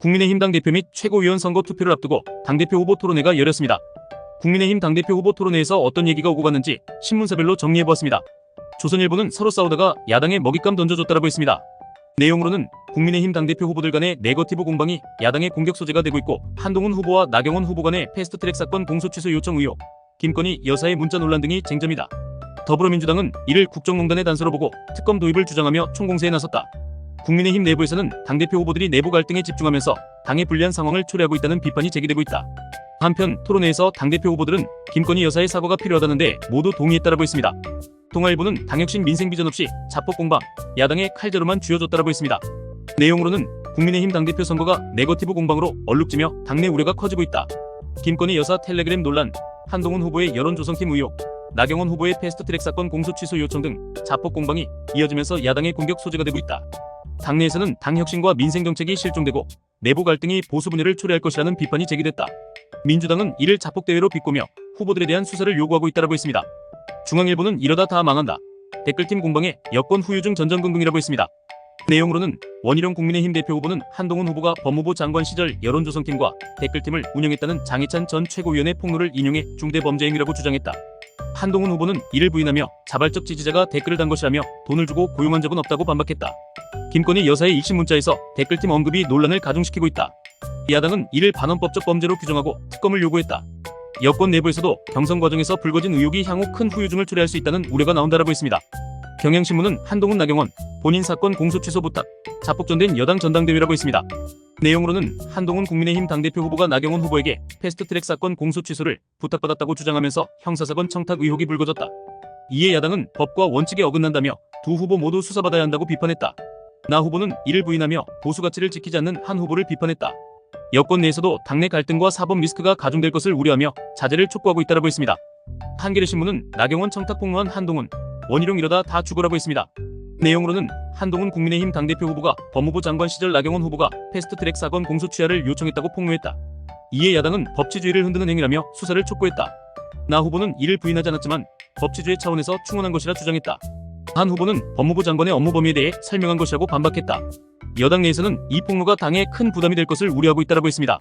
국민의힘 당대표 및 최고위원 선거 투표를 앞두고 당대표 후보 토론회가 열렸습니다. 국민의힘 당대표 후보 토론회에서 어떤 얘기가 오고 갔는지 신문사별로 정리해보았습니다. 조선일보는 서로 싸우다가 야당에 먹잇감 던져줬다라고 했습니다. 내용으로는 국민의힘 당대표 후보들 간의 네거티브 공방이 야당의 공격 소재가 되고 있고, 한동훈 후보와 나경원 후보 간의 패스트트랙 사건 공소 취소 요청 의혹, 김건희 여사의 문자 논란 등이 쟁점이다. 더불어민주당은 이를 국정농단의 단서로 보고 특검 도입을 주장하며 총공세에 나섰다. 국민의힘 내부에서는 당대표 후보들이 내부 갈등에 집중하면서 당의 불리한 상황을 초래하고 있다는 비판이 제기되고 있다. 한편 토론회에서 당대표 후보들은 김건희 여사의 사과가 필요하다는데 모두 동의했다라고 했습니다. 동아일보는 당혁신 민생 비전 없이 자폭 공방, 야당의 칼자루만 쥐어줬다라고 했습니다. 내용으로는 국민의힘 당대표 선거가 네거티브 공방으로 얼룩지며 당내 우려가 커지고 있다. 김건희 여사 텔레그램 논란, 한동훈 후보의 여론조성팀 의혹, 나경원 후보의 패스트트랙 사건 공소 취소 요청 등 자폭 공방이 이어지면서 야당의 공격 소재가 되고 있다. 당내에서는 당혁신과 민생정책이 실종되고 내부 갈등이 보수 분열을 초래할 것이라는 비판이 제기됐다. 민주당은 이를 자폭대회로 비꼬며 후보들에 대한 수사를 요구하고 있다고 했습니다. 중앙일보는 이러다 다 망한다. 댓글팀 공방에 여권 후유증 전전긍긍이라고 했습니다. 내용으로는 원희룡 국민의힘 대표 후보는 한동훈 후보가 법무부 장관 시절 여론조성팀과 댓글팀을 운영했다는 장해찬 전 최고위원의 폭로를 인용해 중대범죄 행위라고 주장했다. 한동훈 후보는 이를 부인하며 자발적 지지자가 댓글을 단 것이라며 돈을 주고 고용한 적은 없다고 반박했다. 김건희 여사의 익신 문자에서 댓글팀 언급이 논란을 가중시키고 있다. 야당은 이를 반헌법적 범죄로 규정하고 특검을 요구했다. 여권 내부에서도 경선 과정에서 불거진 의혹이 향후 큰 후유증을 초래할 수 있다는 우려가 나온다라고 했습니다. 경향신문은 한동훈 나경원 본인 사건 공소 취소 부탁, 자폭전된 여당 전당대회라고 했습니다. 내용으로는 한동훈 국민의힘 당대표 후보가 나경원 후보에게 패스트트랙 사건 공소 취소를 부탁받았다고 주장하면서 형사사건 청탁 의혹이 불거졌다. 이에 야당은 법과 원칙에 어긋난다며 두 후보 모두 수사받아야 한다고 비판했다. 나 후보는 이를 부인하며 보수 가치를 지키지 않는 한 후보를 비판했다. 여권 내에서도 당내 갈등과 사법 리스크가 가중될 것을 우려하며 자제를 촉구하고 있다고 했습니다. 한겨레신문은 나경원 청탁 폭로한 한동훈, 원희룡 이러다 다 죽으라고 했습니다. 내용으로는 한동훈 국민의힘 당대표 후보가 법무부 장관 시절 나경원 후보가 패스트트랙 사건 공소 취하를 요청했다고 폭로했다. 이에 야당은 법치주의를 흔드는 행위라며 수사를 촉구했다. 나 후보는 이를 부인하지 않았지만 법치주의 차원에서 충원한 것이라 주장했다. 한 후보는 법무부 장관의 업무 범위에 대해 설명한 것이라고 반박했다. 여당 내에서는 이 폭로가 당에 큰 부담이 될 것을 우려하고 있다고 했습니다.